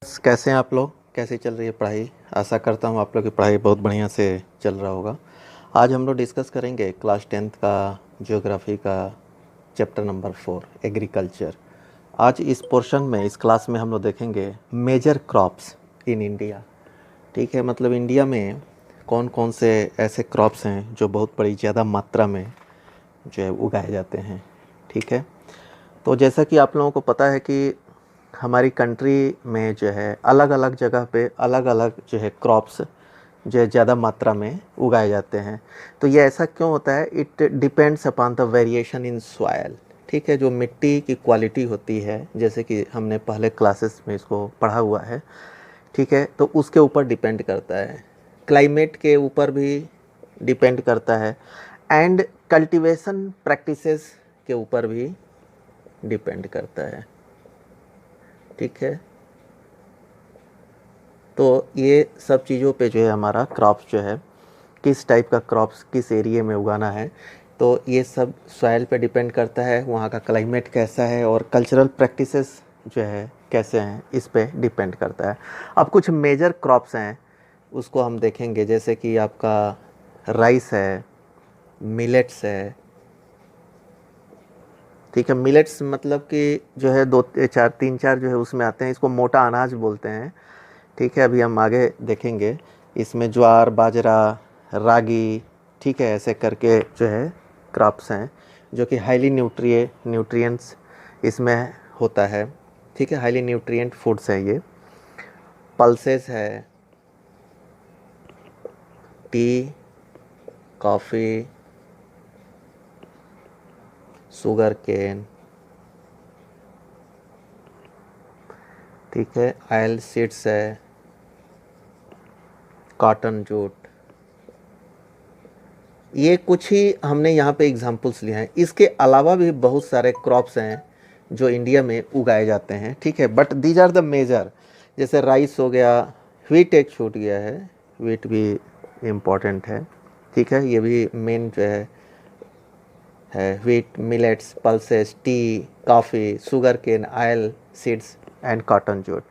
कैसे हैं आप लोग? कैसी चल रही है पढ़ाई? आशा करता हूँ आप लोग की पढ़ाई बहुत बढ़िया से चल रहा होगा। आज हम लोग डिस्कस करेंगे क्लास 10th का ज्योग्राफी का चैप्टर नंबर 4 एग्रीकल्चर। आज इस पोर्शन में इस क्लास में हम लोग देखेंगे मेजर क्रॉप्स इन इंडिया। ठीक है, मतलब इंडिया में कौन कौन से ऐसे क्रॉप्स हैं जो बहुत बड़ी ज़्यादा मात्रा में जो है उगाए जाते हैं। ठीक है, तो जैसा कि आप लोगों को पता है कि हमारी कंट्री में जो है अलग अलग जगह पे अलग अलग जो है क्रॉप्स जो है ज़्यादा मात्रा में उगाए जाते हैं। तो ये ऐसा क्यों होता है? It depends upon the variation in soil. ठीक है, जो मिट्टी की क्वालिटी होती है, जैसे कि हमने पहले क्लासेस में इसको पढ़ा हुआ है। ठीक है, तो उसके ऊपर डिपेंड करता है, क्लाइमेट के ऊपर भी डिपेंड करता है, एंड कल्टीवेशन प्रैक्टिसेस के ऊपर भी डिपेंड करता है। ठीक है, तो ये सब चीज़ों पे जो है हमारा क्रॉप्स जो है किस टाइप का क्रॉप्स किस एरिया में उगाना है, तो ये सब सॉइल पे डिपेंड करता है, वहाँ का क्लाइमेट कैसा है और कल्चरल प्रैक्टिसेस जो है कैसे हैं, इस पे डिपेंड करता है। अब कुछ मेजर क्रॉप्स हैं उसको हम देखेंगे, जैसे कि आपका राइस है, मिलेट्स है। ठीक है, मिलेट्स मतलब कि जो है दो चार तीन चार जो है उसमें आते हैं, इसको मोटा अनाज बोलते हैं। ठीक है, अभी हम आगे देखेंगे इसमें ज्वार, बाजरा, रागी, ठीक है, ऐसे करके जो है क्रॉप्स हैं जो कि हाईली न्यूट्रिएंट्स इसमें होता है। ठीक है, हाईली न्यूट्रिएंट फूड्स हैं ये। पल्सेस है, टी, कॉफ़ी, शुगर केन, ठीक है, ऑयल सीड्स है, कॉटन जूट। ये कुछ ही हमने यहाँ पे एग्जांपल्स लिए हैं, इसके अलावा भी बहुत सारे क्रॉप्स हैं जो इंडिया में उगाए जाते हैं। ठीक है, but these are the major. जैसे राइस हो गया, व्हीट एक छूट गया है, व्हीट भी इम्पॉर्टेंट है। ठीक है, ये भी मेन जो है wheat, millets, pulses, tea, coffee, sugar cane, oil seeds and cotton jute.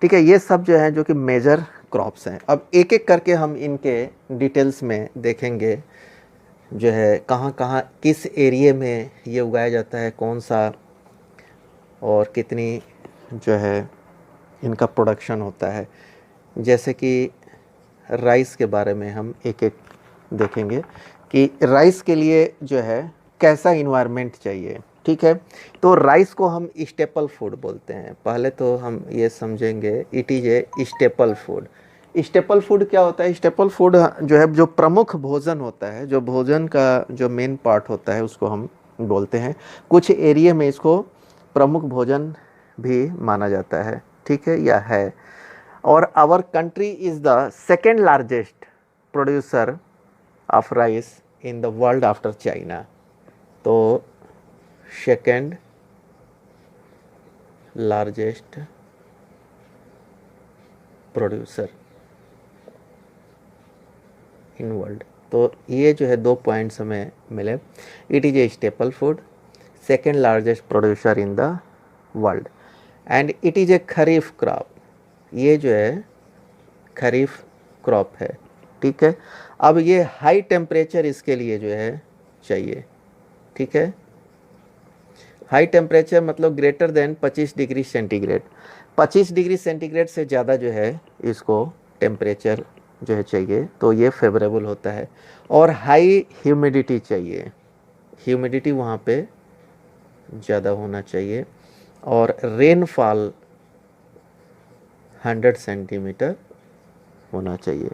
ठीक है, ये सब जो है जो कि मेजर क्रॉप्स हैं। अब एक एक करके हम इनके डिटेल्स में देखेंगे जो है कहाँ कहाँ किस एरिए में ये उगाया जाता है, कौन सा और कितनी जो है इनका प्रोडक्शन होता है। जैसे कि राइस के बारे में हम एक एक देखेंगे कि राइस के लिए जो है कैसा इन्वायरमेंट चाहिए। ठीक है, तो राइस को हम स्टेपल फूड बोलते हैं। पहले तो हम ये समझेंगे it is a staple food. Staple food क्या होता है? स्टेपल फूड जो है जो प्रमुख भोजन होता है, जो भोजन का जो मेन पार्ट होता है उसको हम बोलते हैं। कुछ एरिया में इसको प्रमुख भोजन भी माना जाता है। ठीक है, या है। और our country is the second largest producer of rice in the world after China. तो second largest producer in world. तो ये जो है 2 पॉइंट्स हमें मिले। It is a staple food, second largest producer in the world, and it is a kharif crop. ये जो है खरीफ क्रॉप है। ठीक है, अब ये हाई टेम्परेचर इसके लिए जो है चाहिए। ठीक है, हाई टेम्परेचर मतलब greater than 25 degree centigrade. 25 degree centigrade से ज़्यादा जो है इसको टेम्परेचर जो है चाहिए, तो ये फेवरेबल होता है। और हाई ह्यूमिडिटी चाहिए, ह्यूमिडिटी वहाँ पे ज़्यादा होना चाहिए। और रेनफॉल 100 सेंटीमीटर होना चाहिए।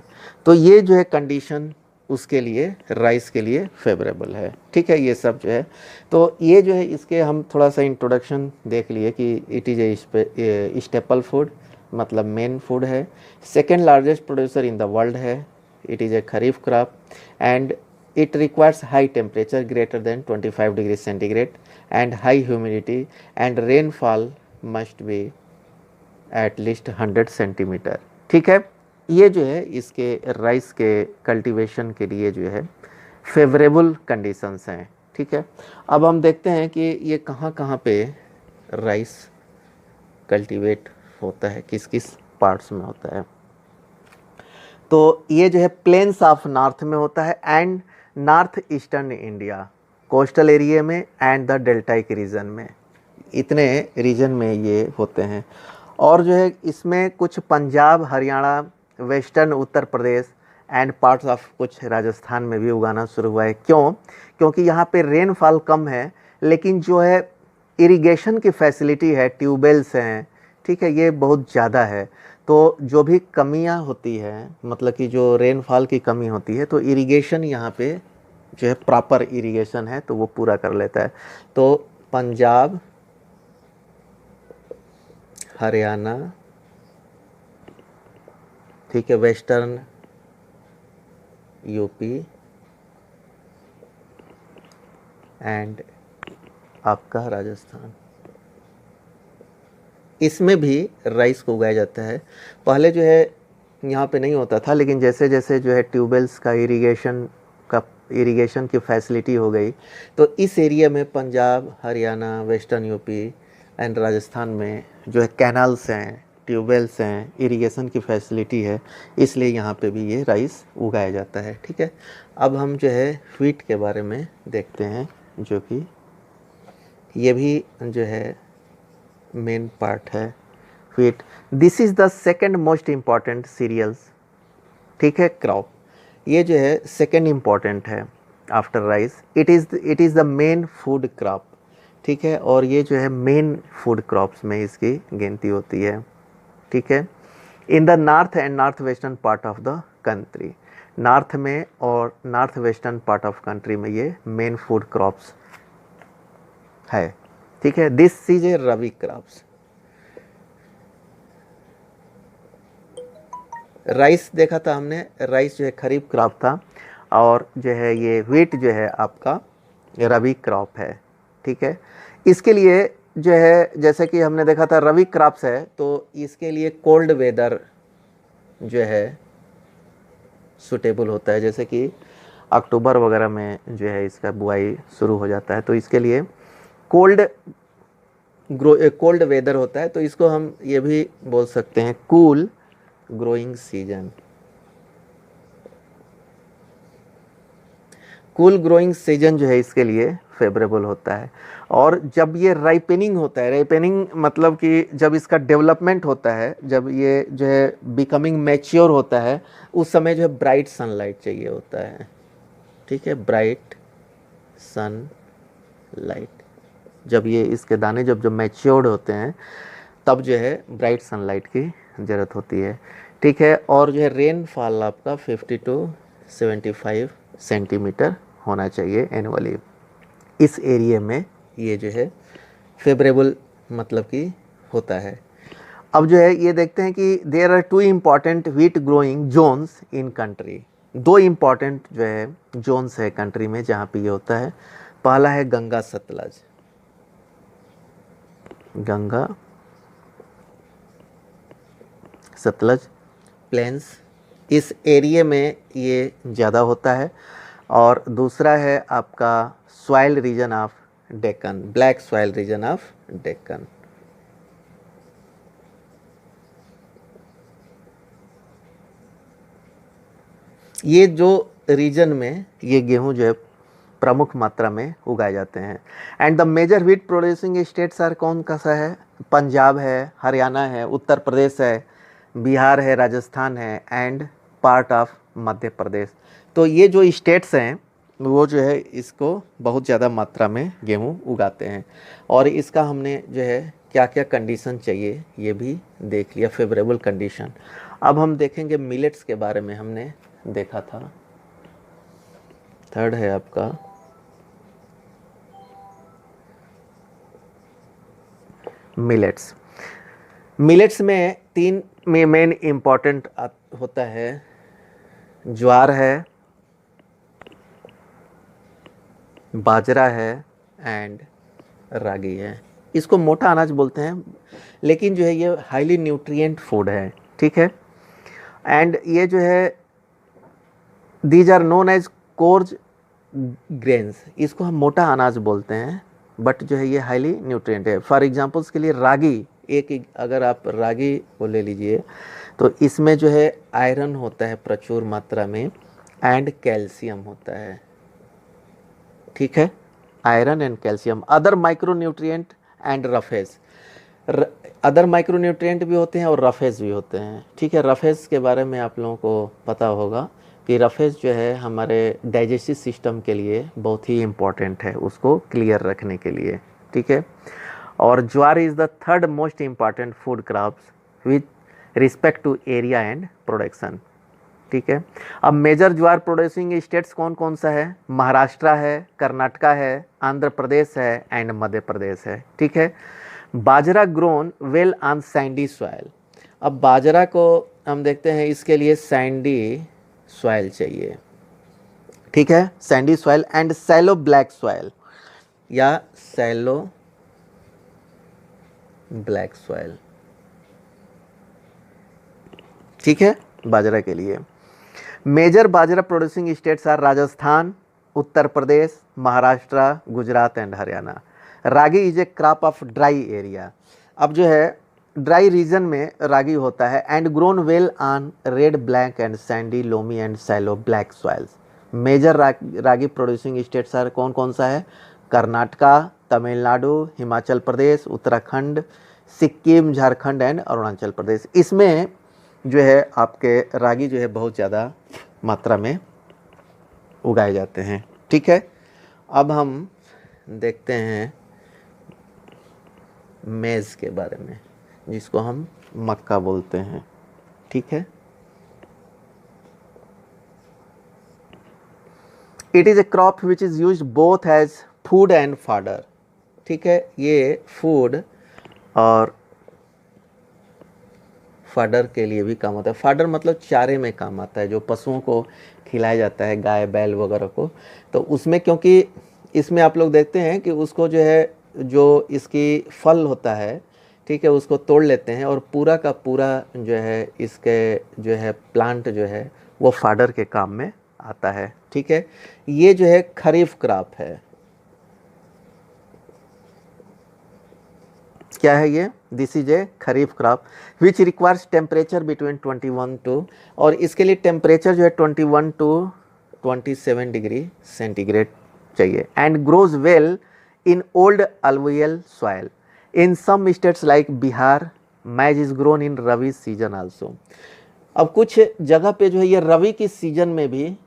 तो ये जो है कंडीशन उसके लिए राइस के लिए फेवरेबल है। ठीक है, ये सब जो है, तो ये जो है इसके हम थोड़ा सा इंट्रोडक्शन देख लिए कि it is a staple food, मतलब मेन फूड है। Second largest producer in the world है। It is a kharif crop and it requires high temperature greater than 25 degree centigrade and high humidity and rainfall must be at least 100 centimetre. ठीक है, ये जो है इसके rice के cultivation के लिए जो है फेवरेबल कंडीशंस हैं। ठीक है, अब हम देखते हैं कि ये कहाँ कहाँ पे राइस कल्टीवेट होता है, किस किस पार्ट्स में होता है। तो ये जो है प्लेन्स ऑफ नॉर्थ में होता है and north eastern India, coastal area में एंड द डेल्टाइक रीजन में, इतने रीजन में ये होते हैं। और जो है इसमें कुछ Punjab, Haryana, western Uttar Pradesh and parts of कुछ राजस्थान में भी उगाना शुरू हुआ है। क्यों? क्योंकि यहाँ पे रेनफॉल कम है, लेकिन जो है इरिगेशन की फैसिलिटी है, ट्यूबवेल्स हैं, ठीक है, ये बहुत ज़्यादा है। तो जो भी कमियाँ होती है, मतलब कि जो रेनफॉल की कमी होती है, तो इरिगेशन यहाँ पे जो है प्रॉपर इरिगेशन है तो वो पूरा कर लेता है। तो पंजाब, हरियाणा, ठीक है, वेस्टर्न यूपी एंड आपका राजस्थान, इसमें भी राइस को उगाया जाता है। पहले जो है यहाँ पे नहीं होता था, लेकिन जैसे जैसे जो है ट्यूबवेल्स का इरिगेशन की फैसिलिटी हो गई, तो इस एरिया में Punjab, Haryana, western UP and Rajasthan में जो है कैनाल्स हैं, ट्यूबवेल्स हैं, इरिगेशन की फैसिलिटी है, इसलिए यहाँ पे भी ये राइस उगाया जाता है। ठीक है, अब हम जो है व्हीट के बारे में देखते हैं, जो कि ये भी जो है मेन पार्ट है wheat. This is the second most important cereals, ठीक है, क्रॉप। ये जो है सेकेंड इम्पॉर्टेंट है after rice. It is the main food crop, ठीक है, और ये जो है मेन फूड क्रॉप्स में इसकी गिनती होती है। ठीक है, in the north and north western part of the country, north में और north western part of country में ये मेन फूड क्रॉप्स है। ठीक है, this is A rabi crops. Rice देखा था हमने, राइस जो है खरीफ क्रॉप था, और जो है ये व्हीट जो है आपका रबी क्रॉप है। ठीक है, इसके लिए जो है जैसे कि हमने देखा था रबी क्रॉप्स है, तो इसके लिए कोल्ड वेदर जो है सूटेबल होता है, जैसे कि अक्टूबर वगैरह में जो है इसका बुआई शुरू हो जाता है, तो इसके लिए कोल्ड वेदर होता है, तो इसको हम ये भी बोल सकते हैं cool growing season. Cool growing season जो है इसके लिए फेवरेबल होता है। और जब ये राइपनिंग होता है, राइपनिंग मतलब कि जब इसका डेवलपमेंट होता है, जब ये जो है बिकमिंग मैच्योर होता है, उस समय जो है ब्राइट सनलाइट चाहिए होता है। ठीक है, ब्राइट सनलाइट, जब ये इसके दाने जब मैच्योर्ड होते हैं, तब जो है ब्राइट सनलाइट की ज़रूरत होती है। ठीक है, और जो है रेनफॉल आपका 50 to 75 सेंटीमीटर होना चाहिए एनुअली। इस एरिया में ये जो है फेवरेबल मतलब कि होता है। अब जो है ये देखते हैं कि there are 2 important wheat growing zones in कंट्री। 2 इम्पॉर्टेंट जो है जोन्स है कंट्री में जहाँ पे ये होता है। पहला है गंगा सतलज, गंगा सतलज प्लेन्स, इस एरिया में ये ज़्यादा होता है। और दूसरा है आपका soil region of Deccan, black soil region of Deccan. ये जो रीजन में ये गेहूं जो है प्रमुख मात्रा में उगाए जाते हैं। And the major wheat producing states are, कौन सा है? पंजाब है, हरियाणा है, उत्तर प्रदेश है, बिहार है, राजस्थान है and part of Madhya Pradesh. तो ये जो स्टेट्स हैं वो जो है इसको बहुत ज़्यादा मात्रा में गेहूं उगाते हैं। और इसका हमने जो है क्या क्या कंडीशन चाहिए ये भी देख लिया, फेवरेबल कंडीशन। अब हम देखेंगे मिलेट्स के बारे में, हमने देखा था। थर्ड है आपका मिलेट्स। मिलेट्स में 3 में मेन इम्पॉर्टेंट होता है, ज्वार है, बाजरा है एंड रागी है। इसको मोटा अनाज बोलते हैं, लेकिन जो है ये हाईली न्यूट्रिएंट फूड है। ठीक है, एंड ये जो है these are known as coarse grains, इसको हम मोटा अनाज बोलते हैं, बट जो है ये हाईली न्यूट्रिएंट है। फॉर एग्जांपल्स के लिए रागी एक अगर आप रागी को ले लीजिए तो इसमें जो है आयरन होता है प्रचुर मात्रा में एंड कैल्शियम होता है, ठीक है, iron and calcium. Other micronutrient and roughage, other micronutrient भी होते हैं और रफेज भी होते हैं, ठीक है। रफेज के बारे में आप लोगों को पता होगा कि रफेज जो है हमारे डाइजेस्टिव सिस्टम के लिए बहुत ही इम्पॉर्टेंट है, उसको क्लियर रखने के लिए, ठीक है। और jowar is the third most important food crops with respect to area and production, ठीक है। अब मेजर ज्वार प्रोड्यूसिंग स्टेट्स कौन कौन सा है? महाराष्ट्र है, कर्नाटका है, आंध्र प्रदेश है एंड मध्य प्रदेश है, ठीक है। Bajra grown well on sandy soil, अब बाजरा को हम देखते हैं इसके लिए सैंडी सॉइल चाहिए, ठीक है, sandy soil and shallow black soil या सैलो ब्लैक सॉइल, ठीक है, बाजरा के लिए। Major bajra producing states are Rajasthan, Uttar Pradesh, Maharashtra, Gujarat and Haryana. Ragi is a crop of dry area, अब जो है ड्राई रीजन में रागी होता है and grown well on red, black and sandy, loamy and shallow black soils. Major ragi producing states are कौन कौन सा है? कर्नाटका, तमिलनाडु, हिमाचल प्रदेश, उत्तराखंड, सिक्किम, झारखंड एंड अरुणाचल प्रदेश। इसमें जो है आपके रागी जो है बहुत ज़्यादा मात्रा में उगाए जाते हैं, ठीक है। अब हम देखते हैं मेज़ के बारे में, जिसको हम मक्का बोलते हैं, ठीक है। It is a crop which is used both as food and fodder, ठीक है, ये फूड और फाडर के लिए भी काम आता है। फाडर मतलब चारे में काम आता है, जो पशुओं को खिलाया जाता है, गाय बैल वगैरह को, तो उसमें क्योंकि इसमें आप लोग देखते हैं कि उसको जो है, जो इसकी फल होता है, ठीक है, उसको तोड़ लेते हैं और पूरा का पूरा जो है इसके जो है प्लांट जो है वो फाडर के काम में आता है, ठीक है। ये जो है खरीफ क्रॉप है, क्या है ये? This is a kharif crop which requires temperature between 21 to, और इसके लिए टेम्परेचर जो है 21 टू 27 डिग्री सेंटीग्रेड चाहिए and grows well in old alluvial soil. In some states like Bihar maize is grown in rabi season also. अब कुछ जगह पे जो है ये रवि की सीजन में भी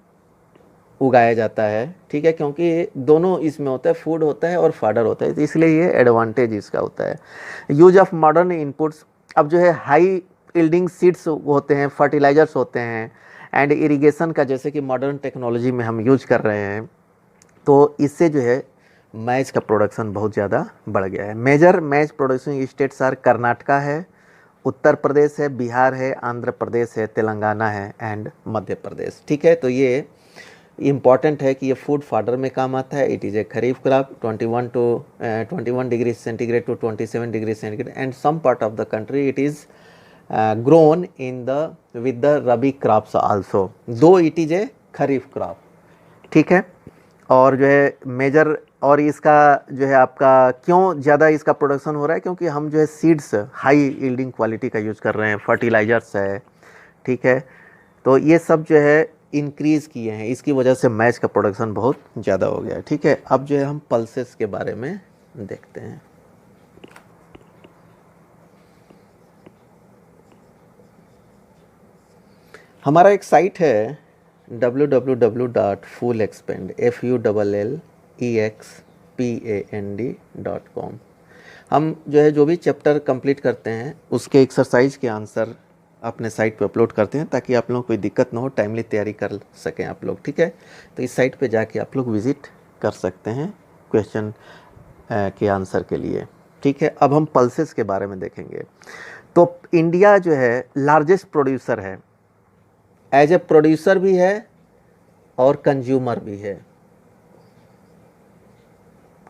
उगाया जाता है, ठीक है, क्योंकि दोनों इसमें होता है, फूड होता है और फाडर होता है, तो इसलिए ये एडवांटेज इसका होता है। यूज ऑफ मॉडर्न इनपुट्स, अब जो है हाई यील्डिंग सीड्स होते हैं, फर्टिलाइजर्स होते हैं एंड इरिगेशन का जैसे कि मॉडर्न टेक्नोलॉजी में हम यूज कर रहे हैं, तो इससे जो है मैज का प्रोडक्शन बहुत ज़्यादा बढ़ गया है। Major maize producing states are Karnataka है, उत्तर प्रदेश है, बिहार है, आंध्र प्रदेश है, तेलंगाना है एंड मध्य प्रदेश, ठीक है। तो ये इम्पॉर्टेंट है कि ये फूड फाडर में काम आता है। It is a kharif crop 21 degree centigrade to 27 degree centigrade and some part of the country it is grown in the with the rabi crops also, though it is a kharif crop, ठीक है। और जो है मेजर, और इसका जो है आपका क्यों ज़्यादा इसका प्रोडक्शन हो रहा है? क्योंकि हम जो है सीड्स हाई यील्डिंग क्वालिटी का यूज़ कर रहे हैं, फर्टिलाइजर्स है, ठीक है, तो ये सब जो है इंक्रीज़ किए हैं, इसकी वजह से मैच का प्रोडक्शन बहुत ज़्यादा हो गया है, ठीक है। अब जो है हम पल्सेस के बारे में देखते हैं। हमारा एक साइट है www.fullexpand.com। हम जो है जो भी चैप्टर कंप्लीट करते हैं उसके एक्सरसाइज के आंसर अपने साइट पे अपलोड करते हैं, ताकि आप लोगों को कोई दिक्कत ना हो, टाइमली तैयारी कर सकें आप लोग, ठीक है। तो इस साइट पे जाके आप लोग विज़िट कर सकते हैं क्वेश्चन के आंसर के लिए, ठीक है। अब हम पल्सेस के बारे में देखेंगे। तो इंडिया जो है लार्जेस्ट प्रोड्यूसर है, एज ए प्रोड्यूसर भी है और कंज्यूमर भी है,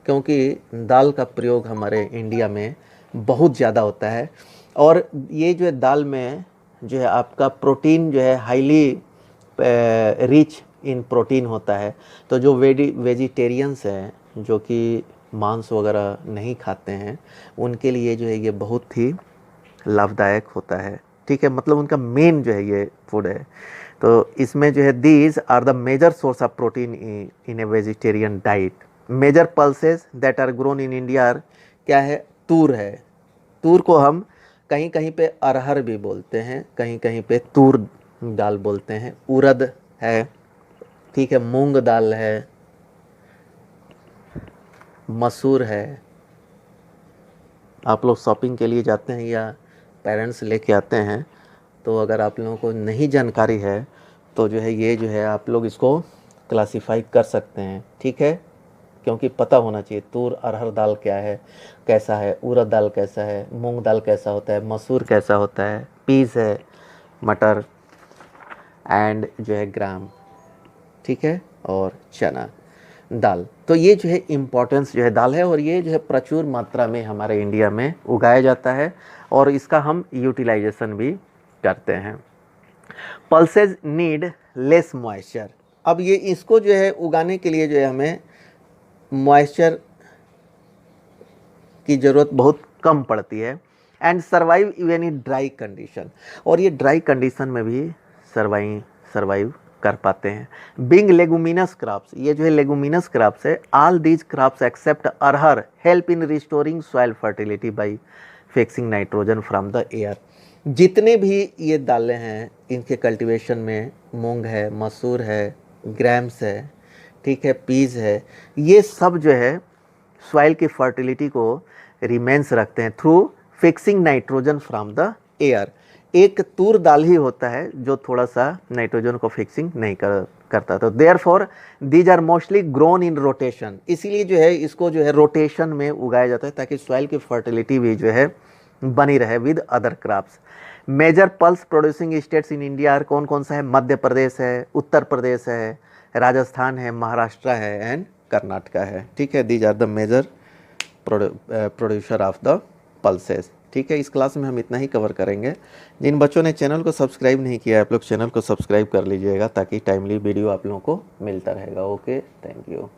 क्योंकि दाल का प्रयोग हमारे इंडिया में बहुत ज़्यादा होता है, और ये जो है दाल में जो है आपका प्रोटीन जो है हाईली रिच इन प्रोटीन होता है। तो जो वेजिटेरियंस हैं, जो कि मांस वगैरह नहीं खाते हैं, उनके लिए जो है ये बहुत ही लाभदायक होता है, ठीक है। मतलब उनका मेन जो है ये फूड है। तो इसमें जो है these are the major source of protein in a vegetarian diet. Major pulses that are grown in India are, क्या है, तूर है। तूर को हम कहीं कहीं पे अरहर भी बोलते हैं, कहीं कहीं पे तूर दाल बोलते हैं। उड़द है, ठीक है, मूंग दाल है, मसूर है। आप लोग शॉपिंग के लिए जाते हैं या पेरेंट्स लेके आते हैं, तो अगर आप लोगों को नहीं जानकारी है तो जो है ये जो है आप लोग इसको क्लासीफाई कर सकते हैं, ठीक है। क्योंकि पता होना चाहिए तूर अरहर दाल क्या है, कैसा है, उड़द दाल कैसा है, मूंग दाल कैसा होता है, मसूर कैसा होता है, पीस है, मटर एंड जो है ग्राम, ठीक है, और चना दाल। तो ये जो है इम्पोर्टेंस जो है दाल है, और ये जो है प्रचुर मात्रा में हमारे इंडिया में उगाया जाता है और इसका हम यूटिलाइजेशन भी करते हैं। Pulses need less moisture. अब ये इसको जो है उगाने के लिए जो है हमें मॉइस्चर की ज़रूरत बहुत कम पड़ती है, and survive even in dry condition, और ये ड्राई कंडीशन में भी सर्वाइव कर पाते हैं। बिंग लेगुमिनस क्रॉप्स, ये जो है लेगुमिनस क्रॉप्स है। All these crops except arhar help in restoring soil fertility by fixing nitrogen from the air. जितने भी ये दालें हैं इनके कल्टीवेशन में मूंग है, मसूर है, ग्राम्स है, ठीक है, पीज है, ये सब जो है सॉइल की फर्टिलिटी को रिमेंस रखते हैं through fixing nitrogen from the air. एक तूर दाल ही होता है जो थोड़ा सा नाइट्रोजन को फिक्सिंग नहीं करता। तो therefore these are mostly grown in rotation, इसीलिए जो है इसको जो है रोटेशन में उगाया जाता है ताकि सॉइल की फर्टिलिटी भी जो है बनी रहे with other crops. Major pulse producing states in India कौन कौन सा है? मध्य प्रदेश है, उत्तर प्रदेश है, राजस्थान है, महाराष्ट्र है एंड कर्नाटका है, ठीक है। These are the major producer of the pulses, ठीक है। इस क्लास में हम इतना ही कवर करेंगे। जिन बच्चों ने चैनल को सब्सक्राइब नहीं किया है, आप लोग चैनल को सब्सक्राइब कर लीजिएगा ताकि टाइमली वीडियो आप लोगों को मिलता रहेगा। Okay, thank you.